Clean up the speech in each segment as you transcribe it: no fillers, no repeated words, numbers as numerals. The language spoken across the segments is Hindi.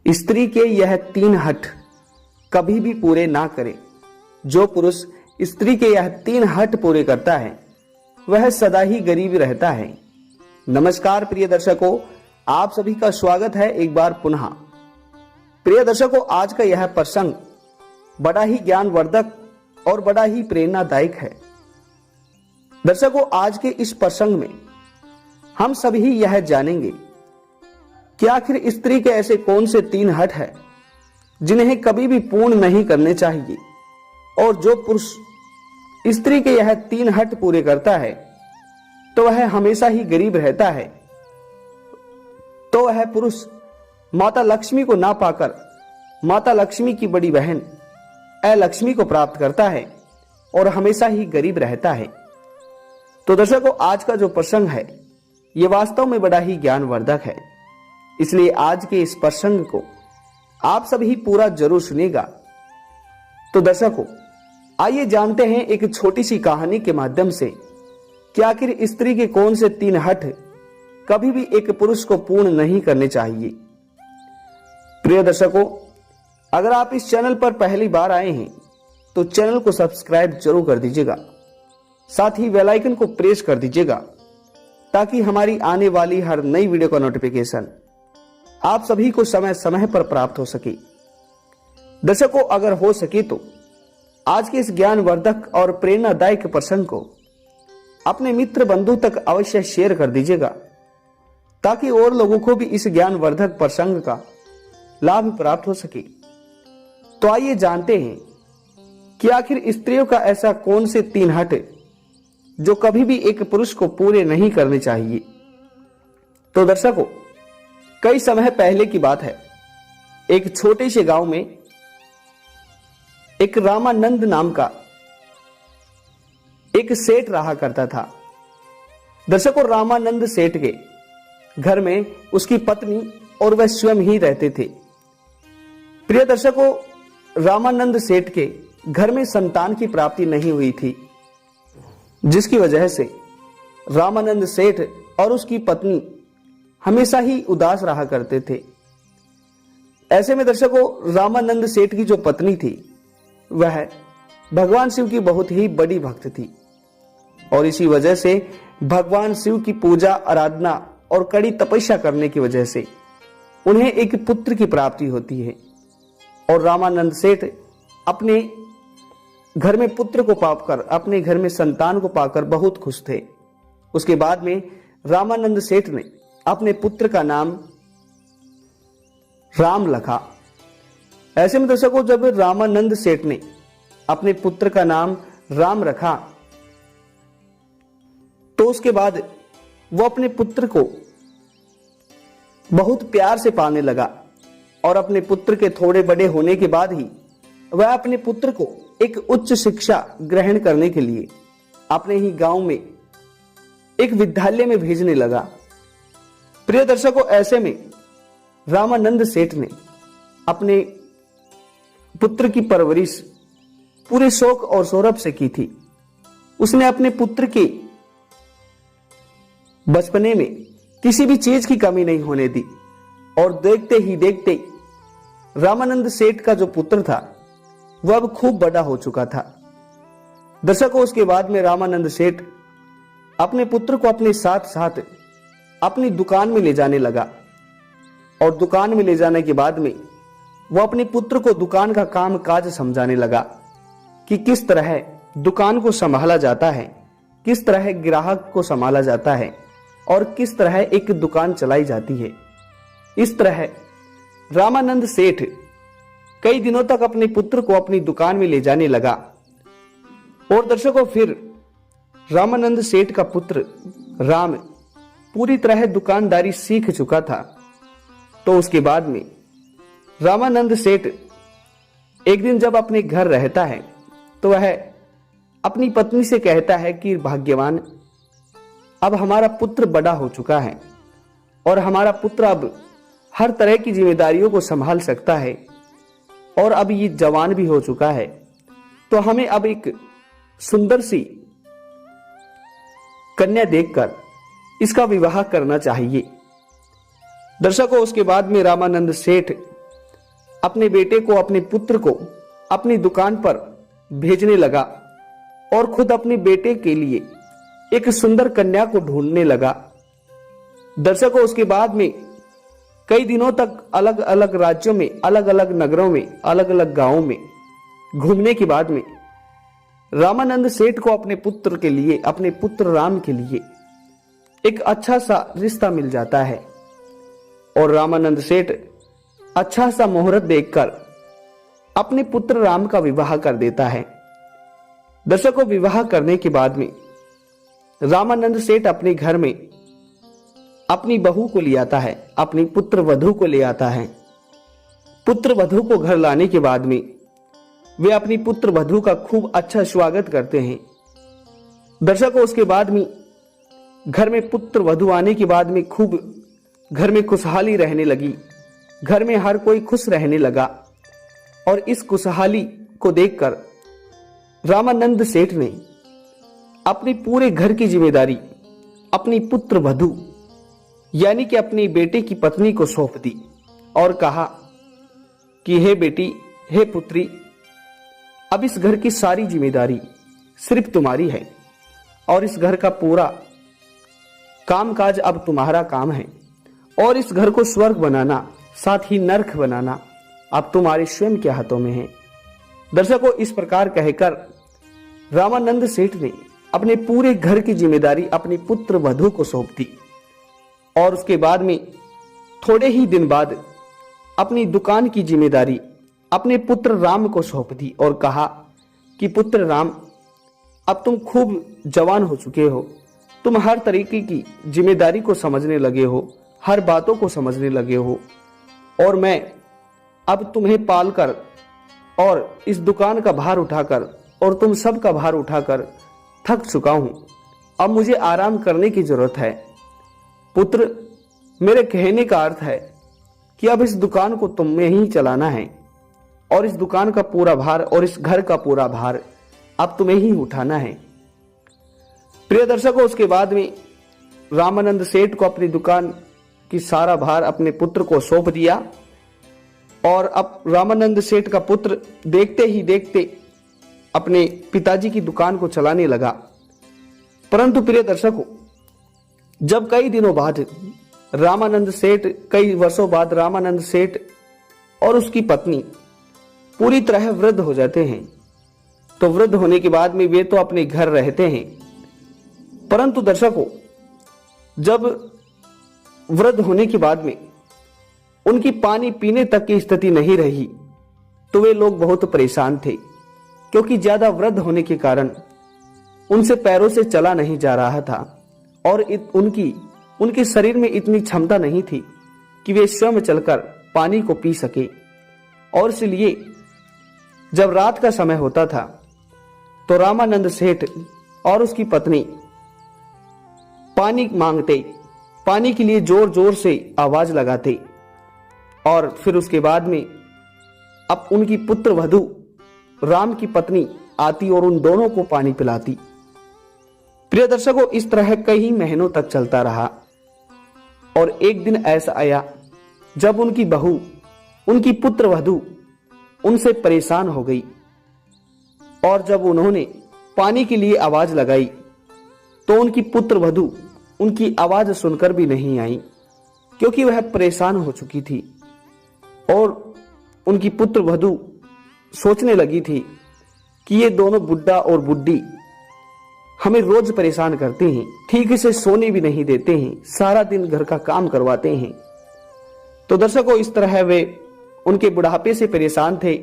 स्त्री के यह 3 हठ कभी भी पूरे ना करे। जो पुरुष स्त्री के यह 3 हठ पूरे करता है वह सदा ही गरीब रहता है। नमस्कार प्रिय दर्शकों, आप सभी का स्वागत है एक बार पुनः। प्रिय दर्शकों, आज का यह प्रसंग बड़ा ही ज्ञानवर्धक और बड़ा ही प्रेरणादायक है। दर्शकों, आज के इस प्रसंग में हम सभी यह जानेंगे कि आखिर स्त्री के ऐसे कौन से 3 हठ है जिन्हें कभी भी पूर्ण नहीं करने चाहिए, और जो पुरुष स्त्री के यह 3 हठ पूरे करता है तो वह हमेशा ही गरीब रहता है। तो वह पुरुष माता लक्ष्मी को ना पाकर माता लक्ष्मी की बड़ी बहन लक्ष्मी को प्राप्त करता है और हमेशा ही गरीब रहता है। तो दर्शकों, आज का जो प्रसंग है ये वास्तव में बड़ा ही ज्ञानवर्धक है, इसलिए आज के इस प्रसंग को आप सभी पूरा जरूर सुनिएगा। तो दर्शकों, आइए जानते हैं एक छोटी सी कहानी के माध्यम से कि आखिर स्त्री के कौन से 3 हठ कभी भी एक पुरुष को पूर्ण नहीं करने चाहिए। प्रिय दर्शकों, अगर आप इस चैनल पर पहली बार आए हैं तो चैनल को सब्सक्राइब जरूर कर दीजिएगा, साथ ही बेल आइकन को प्रेस कर दीजिएगा ताकि हमारी आने वाली हर नई वीडियो का नोटिफिकेशन आप सभी को समय समय पर प्राप्त हो सके। दर्शकों, अगर हो सके तो आज के इस ज्ञानवर्धक और प्रेरणादायक प्रसंग को अपने मित्र बंधु तक अवश्य शेयर कर दीजिएगा ताकि और लोगों को भी इस ज्ञानवर्धक प्रसंग का लाभ प्राप्त हो सके। तो आइए जानते हैं कि आखिर स्त्रियों का ऐसा कौन से 3 हठ जो कभी भी एक पुरुष को पूरे नहीं करने चाहिए। तो दर्शकों, कई समय पहले की बात है, एक छोटे से गांव में एक रामानंद नाम का एक सेठ रहा करता था। दर्शकों, रामानंद सेठ के घर में उसकी पत्नी और वह स्वयं ही रहते थे। प्रिय दर्शकों, रामानंद सेठ के घर में संतान की प्राप्ति नहीं हुई थी, जिसकी वजह से रामानंद सेठ और उसकी पत्नी हमेशा ही उदास रहा करते थे। ऐसे में दर्शकों, रामानंद सेठ की जो पत्नी थी वह भगवान शिव की बहुत ही बड़ी भक्त थी, और इसी वजह से भगवान शिव की पूजा आराधना और कड़ी तपस्या करने की वजह से उन्हें एक पुत्र की प्राप्ति होती है। और रामानंद सेठ अपने घर में पुत्र को पाकर, अपने घर में संतान को पाकर बहुत खुश थे। उसके बाद में रामानंद सेठ ने अपने पुत्र का नाम राम रखा। ऐसे में दर्शकों, जब रामानंद सेठ ने अपने पुत्र का नाम राम रखा तो उसके बाद वो अपने पुत्र को बहुत प्यार से पालने लगा, और अपने पुत्र के थोड़े बड़े होने के बाद ही वह अपने पुत्र को एक उच्च शिक्षा ग्रहण करने के लिए अपने ही गांव में एक विद्यालय में भेजने लगा। प्रिय दर्शकों, ऐसे में रामानंद सेठ ने अपने पुत्र की परवरिश पूरे शौक और सौरभ से की थी। उसने अपने पुत्र के बचपने में किसी भी चीज की कमी नहीं होने दी, और देखते ही देखते रामानंद सेठ का जो पुत्र था वह अब खूब बड़ा हो चुका था। दर्शकों, उसके बाद में रामानंद सेठ अपने पुत्र को अपने साथ साथ अपनी दुकान में ले जाने लगा, और दुकान में ले जाने के बाद में वो अपने पुत्र को दुकान का काम काज समझाने लगा कि किस तरह दुकान को संभाला जाता है, किस तरह ग्राहक को संभाला जाता है, और किस तरह एक दुकान चलाई जाती है। इस तरह रामानंद सेठ कई दिनों तक अपने पुत्र को अपनी दुकान में ले जाने लगा। और दर्शकों, फिर रामानंद सेठ का पुत्र राम पूरी तरह दुकानदारी सीख चुका था। तो उसके बाद में रामानंद सेठ एक दिन जब अपने घर रहता है तो वह अपनी पत्नी से कहता है कि भाग्यवान, अब हमारा पुत्र बड़ा हो चुका है और हमारा पुत्र अब हर तरह की जिम्मेदारियों को संभाल सकता है, और अब ये जवान भी हो चुका है, तो हमें अब एक सुंदर सी कन्या देखकर इसका विवाह करना चाहिए। दर्शकों, उसके बाद में रामानंद सेठ अपने बेटे को, अपने पुत्र को अपनी दुकान पर भेजने लगा और खुद अपने बेटे के लिए एक सुंदर कन्या को ढूंढने लगा। दर्शकों, उसके बाद में कई दिनों तक अलग अलग राज्यों में, अलग अलग नगरों में, अलग अलग गांवों में घूमने के बाद में रामानंद सेठ को अपने पुत्र के लिए, अपने पुत्र राम के लिए एक अच्छा सा रिश्ता मिल जाता है और रामानंद सेठ अच्छा सा मुहूर्त देखकर अपने पुत्र राम का विवाह कर देता है। दर्शकों, विवाह करने के बाद में रामानंद सेठ अपने घर में अपनी बहू को ले आता है, अपनी पुत्र वधू को ले आता है। पुत्र वधू को घर लाने के बाद में वे अपनी पुत्र वधू का खूब अच्छा स्वागत करते हैं। दर्शकों, उसके बाद में घर में पुत्र वधू आने के बाद में खूब घर में खुशहाली रहने लगी। घर में हर कोई खुश रहने लगा और इस खुशहाली को देखकर रामानंद सेठ ने अपने पूरे घर की जिम्मेदारी अपनी पुत्र वधू यानी कि अपनी बेटे की पत्नी को सौंप दी और कहा कि हे बेटी, हे पुत्री, अब इस घर की सारी जिम्मेदारी सिर्फ तुम्हारी है और इस घर का पूरा कामकाज अब तुम्हारा काम है और इस घर को स्वर्ग बनाना, साथ ही नरक बनाना अब तुम्हारे स्वयं के हाथों में है। दर्शकों, इस प्रकार कहकर रामानंद सेठ ने अपने पूरे घर की जिम्मेदारी अपनी पुत्र वधू को सौंप दी और उसके बाद में थोड़े ही दिन बाद अपनी दुकान की जिम्मेदारी अपने पुत्र राम को सौंप दी और कहा कि पुत्र राम, अब तुम खूब जवान हो चुके हो, तुम हर तरीके की जिम्मेदारी को समझने लगे हो, हर बातों को समझने लगे हो और मैं अब तुम्हें पालकर और इस दुकान का भार उठाकर और तुम सब का भार उठाकर थक चुका हूं। अब मुझे आराम करने की जरूरत है। पुत्र, मेरे कहने का अर्थ है कि अब इस दुकान को तुम्हें ही चलाना है और इस दुकान का पूरा भार और इस घर का पूरा भार अब तुम्हें ही उठाना है। प्रिय दर्शकों, उसके बाद में रामानंद सेठ को अपनी दुकान की सारा भार अपने पुत्र को सौंप दिया और अब रामानंद सेठ का पुत्र देखते ही देखते अपने पिताजी की दुकान को चलाने लगा। परंतु प्रिय दर्शकों, जब कई दिनों बाद रामानंद सेठ, कई वर्षों बाद रामानंद सेठ और उसकी पत्नी पूरी तरह वृद्ध हो जाते हैं, तो वृद्ध होने के बाद में वे तो अपने घर रहते हैं, परंतु दर्शकों, जब वृद्ध होने के बाद में उनकी पानी पीने तक की स्थिति नहीं रही तो वे लोग बहुत परेशान थे, क्योंकि ज्यादा वृद्ध होने के कारण उनसे पैरों से चला नहीं जा रहा था और उनके शरीर में इतनी क्षमता नहीं थी कि वे स्वयं चलकर पानी को पी सके। और इसलिए जब रात का समय होता था तो रामानंद सेठ और उसकी पत्नी पानी मांगते, पानी के लिए जोर जोर से आवाज लगाते और फिर उसके बाद में अब उनकी पुत्र वधू राम की पत्नी आती और उन दोनों को पानी पिलाती। प्रिय दर्शकों, इस तरह कई महीनों तक चलता रहा और एक दिन ऐसा आया जब उनकी बहू, उनकी पुत्र वधू उनसे परेशान हो गई और जब उन्होंने पानी के लिए आवाज लगाई तो उनकी पुत्र वधू उनकी आवाज सुनकर भी नहीं आई, क्योंकि वह परेशान हो चुकी थी और उनकी पुत्र वधू सोचने लगी थी कि ये दोनों बुड्ढा और बुड्ढी हमें रोज परेशान करते हैं, ठीक से सोने भी नहीं देते हैं, सारा दिन घर का काम करवाते हैं। तो दर्शकों, इस तरह वे उनके बुढ़ापे से परेशान थे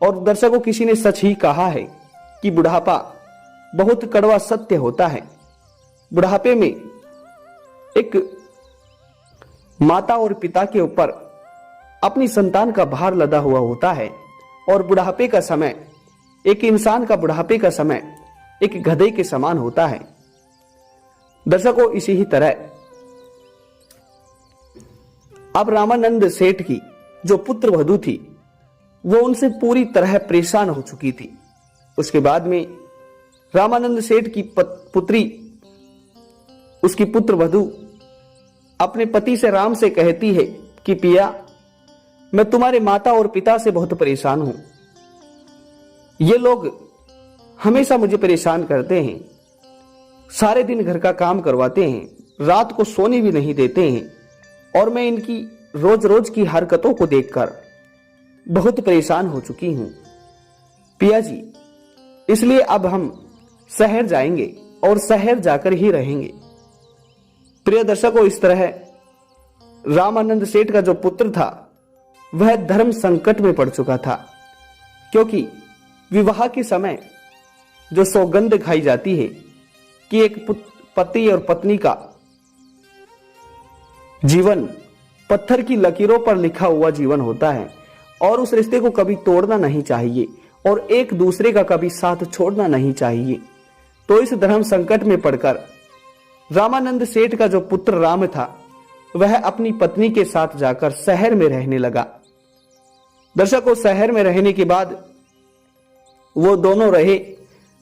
और दर्शकों, किसी ने सच ही कहा है कि बुढ़ापा बहुत कड़वा सत्य होता है। बुढ़ापे में एक माता और पिता के ऊपर अपनी संतान का भार लदा हुआ होता है और बुढ़ापे का समय, एक इंसान का बुढ़ापे का समय एक गधे के समान होता है। दर्शकों, इसी ही तरह अब रामानंद सेठ की जो पुत्र वधू थी वो उनसे पूरी तरह परेशान हो चुकी थी। उसके बाद में रामानंद सेठ की पुत्री, उसकी पुत्र वधू अपने पति से, राम से कहती है कि पिया, मैं तुम्हारे माता और पिता से बहुत परेशान हूं। ये लोग हमेशा मुझे परेशान करते हैं, सारे दिन घर का काम करवाते हैं, रात को सोने भी नहीं देते हैं और मैं इनकी रोज रोज की हरकतों को देखकर बहुत परेशान हो चुकी हूं। पिया जी, इसलिए अब हम शहर जाएंगे और शहर जाकर ही रहेंगे। प्रिय दर्शकों, इस तरह रामानंद सेठ का जो पुत्र था वह धर्म संकट में पड़ चुका था, क्योंकि विवाह के समय जो सौगंध खाई जाती है कि एक पति और पत्नी का जीवन पत्थर की लकीरों पर लिखा हुआ जीवन होता है और उस रिश्ते को कभी तोड़ना नहीं चाहिए और एक दूसरे का कभी साथ छोड़ना नहीं चाहिए। तो इस धर्म संकट में पड़कर रामानंद सेठ का जो पुत्र राम था वह अपनी पत्नी के साथ जाकर शहर में रहने लगा। दर्शकों, शहर में रहने के बाद वो दोनों रहे,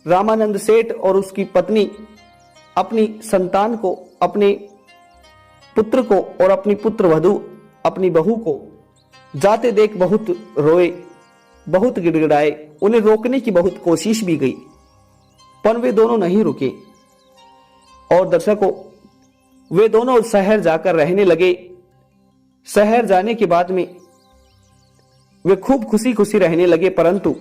रामानंद सेठ और उसकी पत्नी अपनी संतान को, अपने पुत्र को और अपनी पुत्र वधू अपनी बहू को जाते देख बहुत रोए, बहुत गिड़गिड़ाए। उन्हें रोकने की बहुत कोशिश भी गई पर वे दोनों नहीं रुके और दर्शकों, वे दोनों शहर जाकर रहने लगे। शहर जाने के बाद में वे खूब खुशी खुशी रहने लगे, परंतु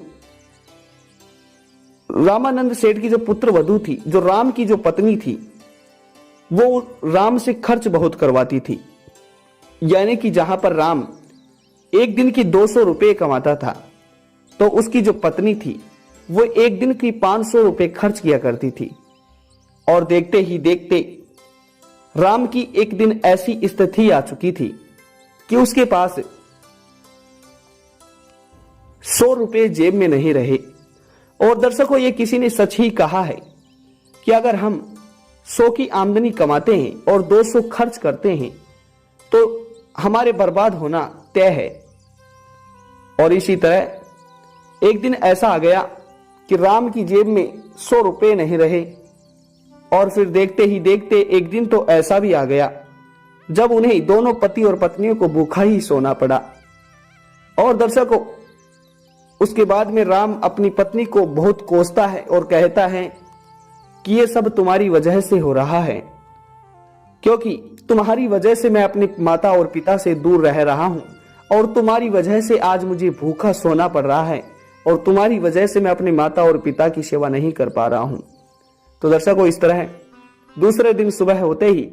रामानंद सेठ की जो पुत्र वधू थी, जो राम की जो पत्नी थी, वो राम से खर्च बहुत करवाती थी। यानी कि जहां पर राम एक दिन की 200 रुपए कमाता था तो उसकी जो पत्नी थी वो एक दिन की 500 रुपए खर्च किया करती थी। और देखते ही देखते राम की एक दिन ऐसी स्थिति आ चुकी थी कि उसके पास 100 रुपए जेब में नहीं रहे। और दर्शकों, ये किसी ने सच ही कहा है कि अगर हम 100 की आमदनी कमाते हैं और 200 खर्च करते हैं तो हमारे बर्बाद होना तय है। और इसी तरह एक दिन ऐसा आ गया कि राम की जेब में 100 रुपए नहीं रहे और फिर देखते ही देखते एक दिन तो ऐसा भी आ गया जब उन्हें दोनों पति और पत्नियों को भूखा ही सोना पड़ा। और दर्शकों, उसके बाद में राम अपनी पत्नी को बहुत कोसता है और कहता है कि ये सब तुम्हारी वजह से हो रहा है, क्योंकि तुम्हारी वजह से मैं अपने माता और पिता से दूर रह रहा हूं और तुम्हारी वजह से आज मुझे भूखा सोना पड़ रहा है और तुम्हारी वजह से मैं अपने माता और पिता की सेवा नहीं कर पा रहा हूं। तो दर्शकों, इस तरह दूसरे दिन सुबह होते ही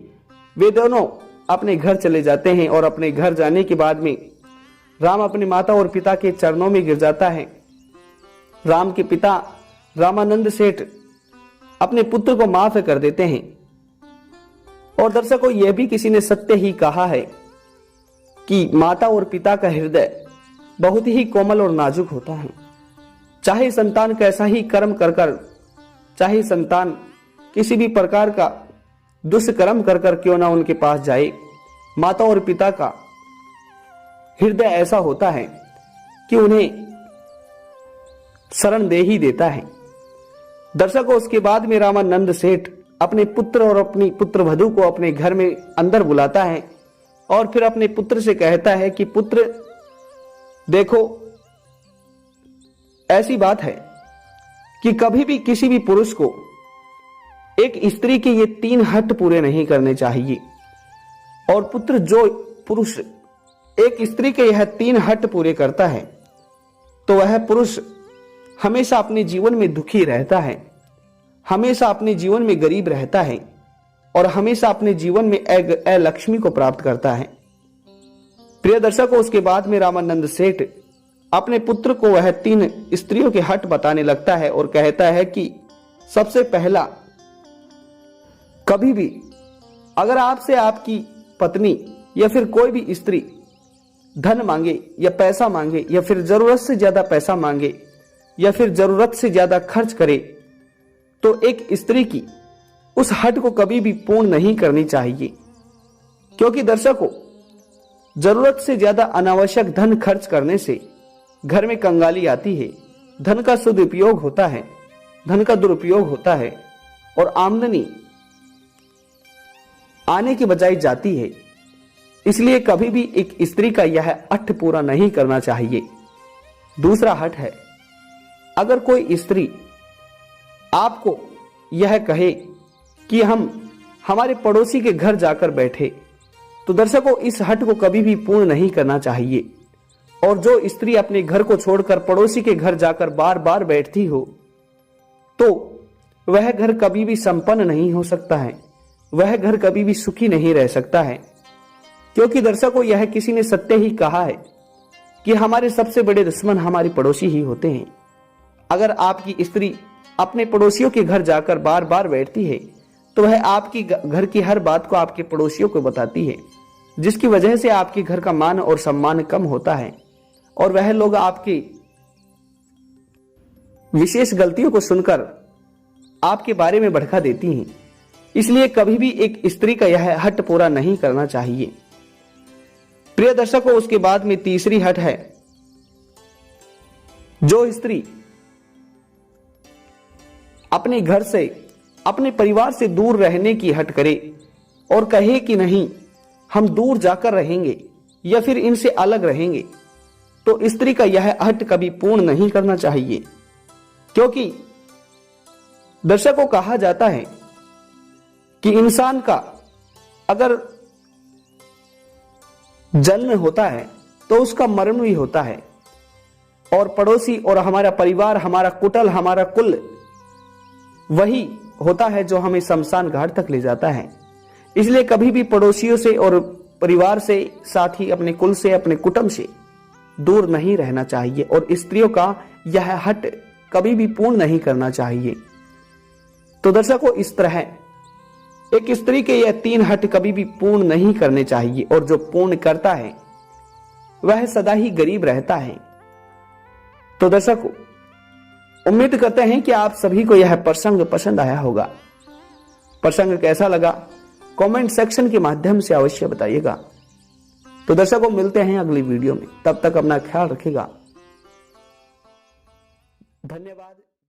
वे दोनों अपने घर चले जाते हैं और अपने घर जाने के बाद में राम अपने माता और पिता के चरणों में गिर जाता है। राम के पिता रामानंद सेठ अपने पुत्र को माफ कर देते हैं। और दर्शकों, यह भी किसी ने सत्य ही कहा है कि माता और पिता का हृदय बहुत ही कोमल और नाजुक होता है। चाहे संतान कैसा ही कर्म कर चाहे संतान किसी भी प्रकार का दुष्कर्म कर क्यों ना उनके पास जाए, माता और पिता का हृदय ऐसा होता है कि उन्हें शरण दे ही देता है। दर्शकों, उसके बाद में रामानंद सेठ अपने पुत्र और अपनी पुत्र वधू को अपने घर में अंदर बुलाता है और फिर अपने पुत्र से कहता है कि पुत्र देखो, ऐसी बात है कि कभी भी किसी भी पुरुष को एक स्त्री के ये 3 हट पूरे नहीं करने चाहिए। और पुत्र, जो पुरुष एक स्त्री के यह 3 हट पूरे करता है तो वह पुरुष हमेशा अपने जीवन में दुखी रहता है, हमेशा अपने जीवन में गरीब रहता है और हमेशा अपने जीवन में अलक्ष्मी को प्राप्त करता है। प्रिय दर्शकों, उसके बाद में रामानंद सेठ अपने पुत्र को वह 3 स्त्रियों के हट बताने लगता है और कहता है कि सबसे पहला, कभी भी अगर आपसे आपकी पत्नी या फिर कोई भी स्त्री धन मांगे या पैसा मांगे या फिर जरूरत से ज्यादा पैसा मांगे या फिर जरूरत से ज्यादा खर्च करे तो एक स्त्री की उस हट को कभी भी पूर्ण नहीं करनी चाहिए। क्योंकि दर्शकों, जरूरत से ज्यादा अनावश्यक धन खर्च करने से घर में कंगाली आती है, धन का सदुपयोग होता है, धन का दुरुपयोग होता है और आमदनी आने के बजाय जाती है। इसलिए कभी भी एक स्त्री का यह हठ पूरा नहीं करना चाहिए। दूसरा हठ है, अगर कोई स्त्री आपको यह कहे कि हम हमारे पड़ोसी के घर जाकर बैठे, तो दर्शकों इस हठ को कभी भी पूर्ण नहीं करना चाहिए। और जो स्त्री अपने घर को छोड़कर पड़ोसी के घर जाकर बार बार बैठती हो, तो वह घर कभी भी संपन्न नहीं हो सकता है, वह घर कभी भी सुखी नहीं रह सकता है। क्योंकि दर्शकों यह किसी ने सत्य ही कहा है कि हमारे सबसे बड़े दुश्मन हमारे पड़ोसी ही होते हैं। अगर आपकी स्त्री अपने पड़ोसियों के घर जाकर बार बार बैठती है, तो वह आपकी घर की हर बात को आपके पड़ोसियों को बताती है, जिसकी वजह से आपके घर का मान और सम्मान कम होता है और वह लोग आपकी विशेष गलतियों को सुनकर आपके बारे में भड़का देती हैं। इसलिए कभी भी एक स्त्री का यह हठ पूरा नहीं करना चाहिए। प्रिय दर्शकों, उसके बाद में तीसरी हठ है, जो स्त्री अपने घर से, अपने परिवार से दूर रहने की हठ करे और कहे कि नहीं हम दूर जाकर रहेंगे या फिर इनसे अलग रहेंगे, तो स्त्री का यह हठ कभी पूर्ण नहीं करना चाहिए। क्योंकि दर्शकों कहा जाता है कि इंसान का अगर जन्म होता है तो उसका मरण भी होता है, और पड़ोसी और हमारा परिवार, हमारा कुटल, हमारा कुल वही होता है जो हमें शमशान घाट तक ले जाता है। इसलिए कभी भी पड़ोसियों से और परिवार से, साथ ही अपने कुल से, अपने कुटुंब से दूर नहीं रहना चाहिए और स्त्रियों का यह हठ कभी भी पूर्ण नहीं करना चाहिए। तो दर्शकों, इस तरह एक स्त्री के यह 3 हठ कभी भी पूर्ण नहीं करने चाहिए, और जो पूर्ण करता है वह सदा ही गरीब रहता है। तो दर्शकों, उम्मीद करते हैं कि आप सभी को यह प्रसंग पसंद आया होगा। प्रसंग कैसा लगा कमेंट सेक्शन के माध्यम से अवश्य बताइएगा। तो दर्शकों, मिलते हैं अगली वीडियो में, तब तक अपना ख्याल रखिएगा। धन्यवाद।